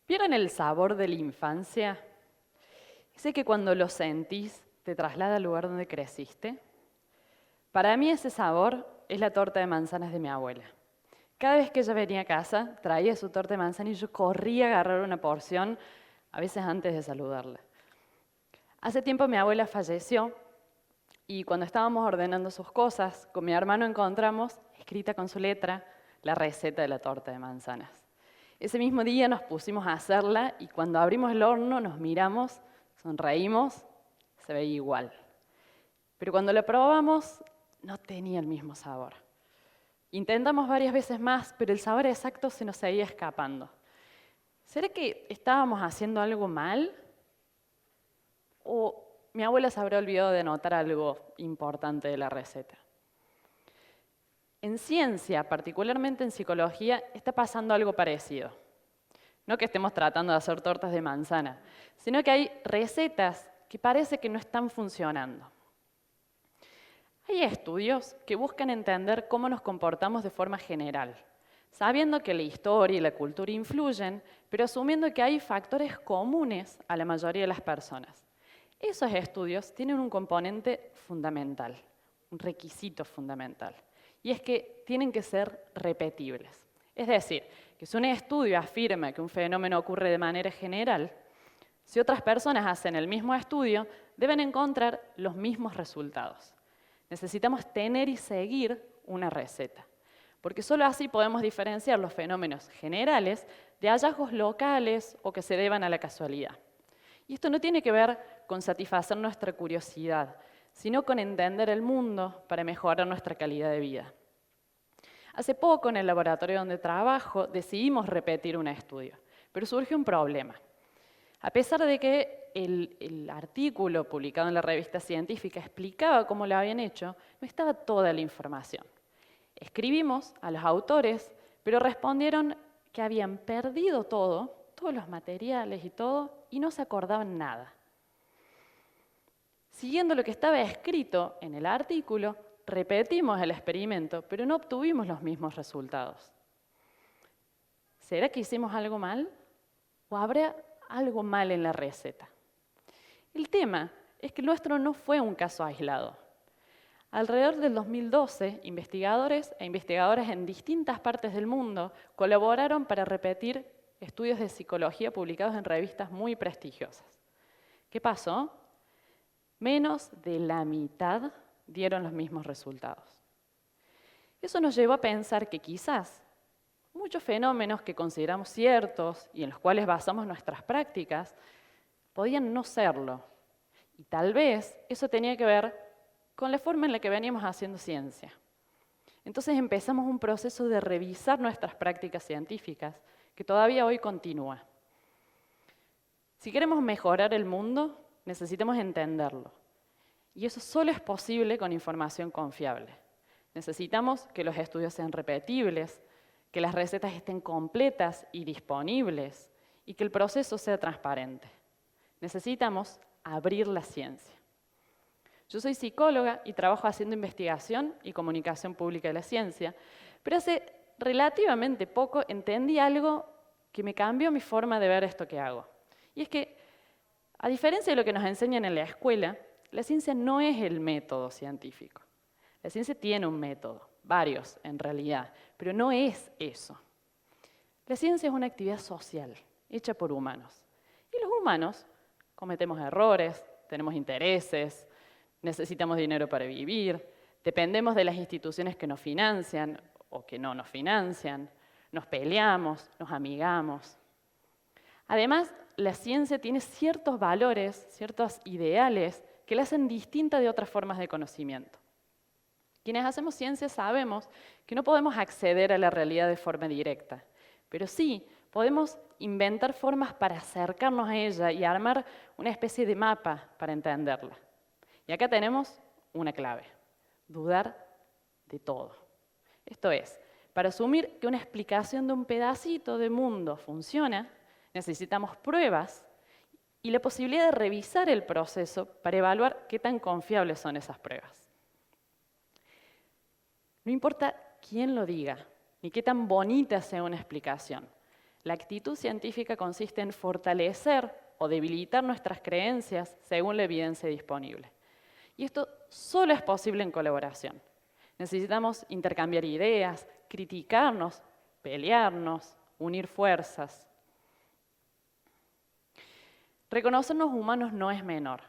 ¿Vieron el sabor de la infancia? Ese que cuando lo sentís te traslada al lugar donde creciste. Para mí ese sabor es la torta de manzanas de mi abuela. Cada vez que ella venía a casa, traía su torta de manzana y yo corría a agarrar una porción, a veces antes de saludarla. Hace tiempo mi abuela falleció y cuando estábamos ordenando sus cosas, con mi hermano encontramos, escrita con su letra, la receta de la torta de manzanas. Ese mismo día nos pusimos a hacerla y cuando abrimos el horno nos miramos, sonreímos, se veía igual. Pero cuando la probamos, no tenía el mismo sabor. Intentamos varias veces más, pero el sabor exacto se nos seguía escapando. ¿Será que estábamos haciendo algo mal? ¿O mi abuela se habrá olvidado de anotar algo importante de la receta? En ciencia, particularmente en psicología, está pasando algo parecido. No que estemos tratando de hacer tortas de manzana, sino que hay recetas que parece que no están funcionando. Hay estudios que buscan entender cómo nos comportamos de forma general, sabiendo que la historia y la cultura influyen, pero asumiendo que hay factores comunes a la mayoría de las personas. Esos estudios tienen un componente fundamental, un requisito fundamental, y es que tienen que ser repetibles. Es decir, que si un estudio afirma que un fenómeno ocurre de manera general, si otras personas hacen el mismo estudio, deben encontrar los mismos resultados. Necesitamos tener y seguir una receta, porque solo así podemos diferenciar los fenómenos generales de hallazgos locales o que se deban a la casualidad. Y esto no tiene que ver con satisfacer nuestra curiosidad, sino con entender el mundo para mejorar nuestra calidad de vida. Hace poco, en el laboratorio donde trabajo, decidimos repetir un estudio, pero surgió un problema. A pesar de que el artículo publicado en la revista científica explicaba cómo lo habían hecho, no estaba toda la información. Escribimos a los autores, pero respondieron que habían perdido todo, todos los materiales y todo, y no se acordaban nada. Siguiendo lo que estaba escrito en el artículo, repetimos el experimento, pero no obtuvimos los mismos resultados. ¿Será que hicimos algo mal? ¿O habrá algo mal en la receta? El tema es que el nuestro no fue un caso aislado. Alrededor del 2012, investigadores e investigadoras en distintas partes del mundo colaboraron para repetir estudios de psicología publicados en revistas muy prestigiosas. ¿Qué pasó? Menos de la mitad dieron los mismos resultados. Eso nos llevó a pensar que quizás muchos fenómenos que consideramos ciertos y en los cuales basamos nuestras prácticas podían no serlo. Y tal vez eso tenía que ver con la forma en la que veníamos haciendo ciencia. Entonces empezamos un proceso de revisar nuestras prácticas científicas que todavía hoy continúa. Si queremos mejorar el mundo, necesitamos entenderlo. Y eso solo es posible con información confiable. Necesitamos que los estudios sean repetibles, que las recetas estén completas y disponibles, y que el proceso sea transparente. Necesitamos abrir la ciencia. Yo soy psicóloga y trabajo haciendo investigación y comunicación pública de la ciencia, pero hace relativamente poco entendí algo que me cambió mi forma de ver esto que hago. Y es que, a diferencia de lo que nos enseñan en la escuela, la ciencia no es el método científico. La ciencia tiene un método, varios en realidad, pero no es eso. La ciencia es una actividad social, hecha por humanos. Y los humanos cometemos errores, tenemos intereses, necesitamos dinero para vivir, dependemos de las instituciones que nos financian o que no nos financian, nos peleamos, nos amigamos. Además, la ciencia tiene ciertos valores, ciertos ideales que la hacen distinta de otras formas de conocimiento. Quienes hacemos ciencia sabemos que no podemos acceder a la realidad de forma directa, pero sí podemos inventar formas para acercarnos a ella y armar una especie de mapa para entenderla. Y acá tenemos una clave: dudar de todo. Esto es, para asumir que una explicación de un pedacito de mundo funciona, necesitamos pruebas y la posibilidad de revisar el proceso para evaluar qué tan confiables son esas pruebas. No importa quién lo diga, ni qué tan bonita sea una explicación. La actitud científica consiste en fortalecer o debilitar nuestras creencias según la evidencia disponible. Y esto solo es posible en colaboración. Necesitamos intercambiar ideas, criticarnos, pelearnos, unir fuerzas. Reconocernos humanos no es menor,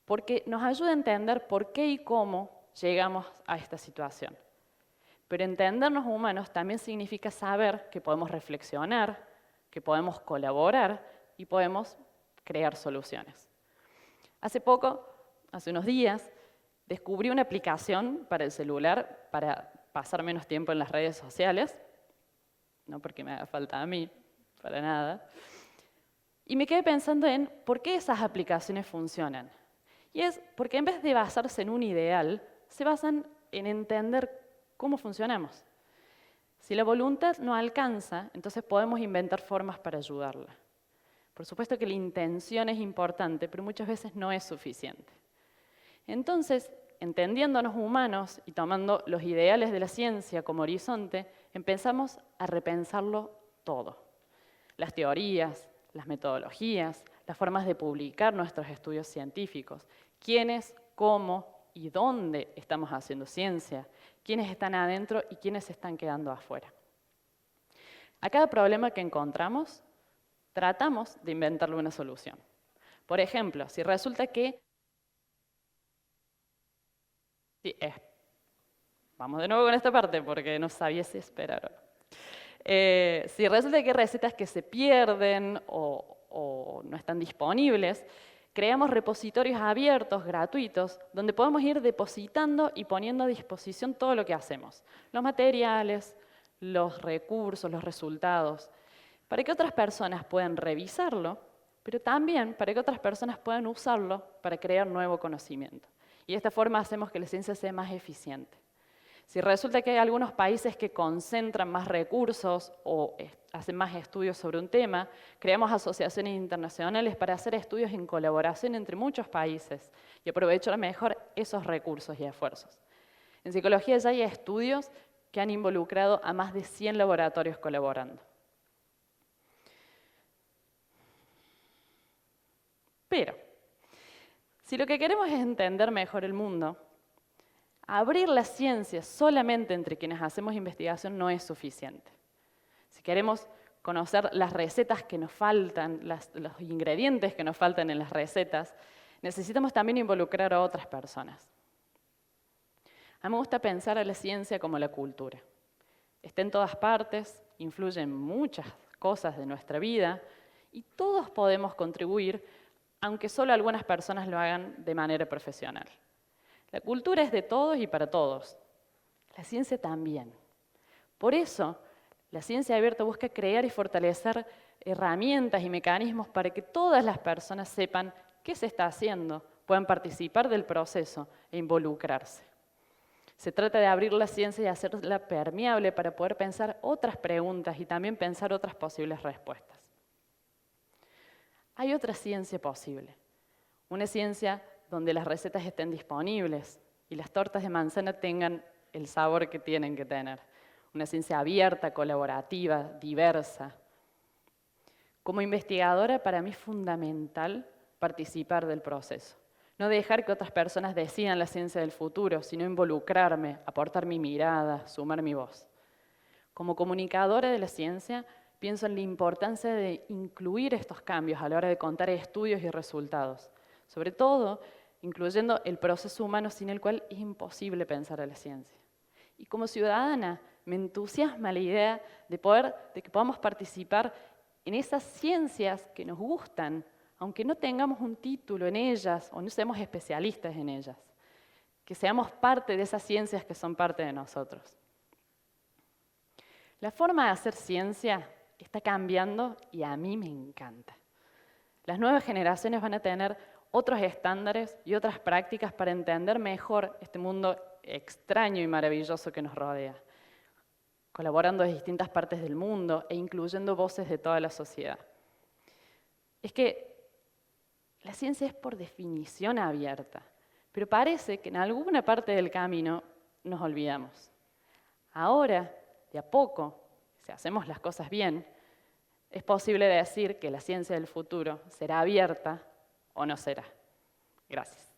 porque nos ayuda a entender por qué y cómo llegamos a esta situación. Pero entendernos humanos también significa saber que podemos reflexionar, que podemos colaborar y podemos crear soluciones. Hace unos días, descubrí una aplicación para el celular para pasar menos tiempo en las redes sociales, no porque me haga falta a mí, para nada, y me quedé pensando en por qué esas aplicaciones funcionan. Y es porque en vez de basarse en un ideal, se basan en entender cómo funcionamos. Si la voluntad no alcanza, entonces podemos inventar formas para ayudarla. Por supuesto que la intención es importante, pero muchas veces no es suficiente. Entonces, entendiéndonos humanos y tomando los ideales de la ciencia como horizonte, empezamos a repensarlo todo. Las teorías, las metodologías, las formas de publicar nuestros estudios científicos, quiénes, cómo y dónde estamos haciendo ciencia, quiénes están adentro y quiénes se están quedando afuera. A cada problema que encontramos, tratamos de inventarle una solución. Por ejemplo, si resulta que... Vamos de nuevo con esta parte porque no sabía si esperar. Si resulta que hay recetas que se pierden o no están disponibles, creamos repositorios abiertos, gratuitos, donde podemos ir depositando y poniendo a disposición todo lo que hacemos. Los materiales, los recursos, los resultados, para que otras personas puedan revisarlo, pero también para que otras personas puedan usarlo para crear nuevo conocimiento. Y de esta forma hacemos que la ciencia sea más eficiente. Si resulta que hay algunos países que concentran más recursos o hacen más estudios sobre un tema, creamos asociaciones internacionales para hacer estudios en colaboración entre muchos países y aprovechar mejor esos recursos y esfuerzos. En psicología ya hay estudios que han involucrado a más de 100 laboratorios colaborando. Pero, si lo que queremos es entender mejor el mundo, abrir la ciencia solamente entre quienes hacemos investigación no es suficiente. Si queremos conocer las recetas que nos faltan, los ingredientes que nos faltan en las recetas, necesitamos también involucrar a otras personas. A mí me gusta pensar a la ciencia como la cultura. Está en todas partes, influye en muchas cosas de nuestra vida y todos podemos contribuir, aunque solo algunas personas lo hagan de manera profesional. La cultura es de todos y para todos. La ciencia también. Por eso, la ciencia abierta busca crear y fortalecer herramientas y mecanismos para que todas las personas sepan qué se está haciendo, puedan participar del proceso e involucrarse. Se trata de abrir la ciencia y hacerla permeable para poder pensar otras preguntas y también pensar otras posibles respuestas. Hay otra ciencia posible, una ciencia donde las recetas estén disponibles y las tortas de manzana tengan el sabor que tienen que tener. Una ciencia abierta, colaborativa, diversa. Como investigadora, para mí es fundamental participar del proceso. No dejar que otras personas decidan la ciencia del futuro, sino involucrarme, aportar mi mirada, sumar mi voz. Como comunicadora de la ciencia, pienso en la importancia de incluir estos cambios a la hora de contar estudios y resultados. Sobre todo, incluyendo el proceso humano sin el cual es imposible pensar a la ciencia. Y como ciudadana, me entusiasma la idea de que podamos participar en esas ciencias que nos gustan, aunque no tengamos un título en ellas o no seamos especialistas en ellas. Que seamos parte de esas ciencias que son parte de nosotros. La forma de hacer ciencia está cambiando y a mí me encanta. Las nuevas generaciones van a tener otros estándares y otras prácticas para entender mejor este mundo extraño y maravilloso que nos rodea, colaborando de distintas partes del mundo e incluyendo voces de toda la sociedad. Es que la ciencia es por definición abierta, pero parece que en alguna parte del camino nos olvidamos. Ahora, de a poco, si hacemos las cosas bien, es posible decir que la ciencia del futuro será abierta o no será. Gracias.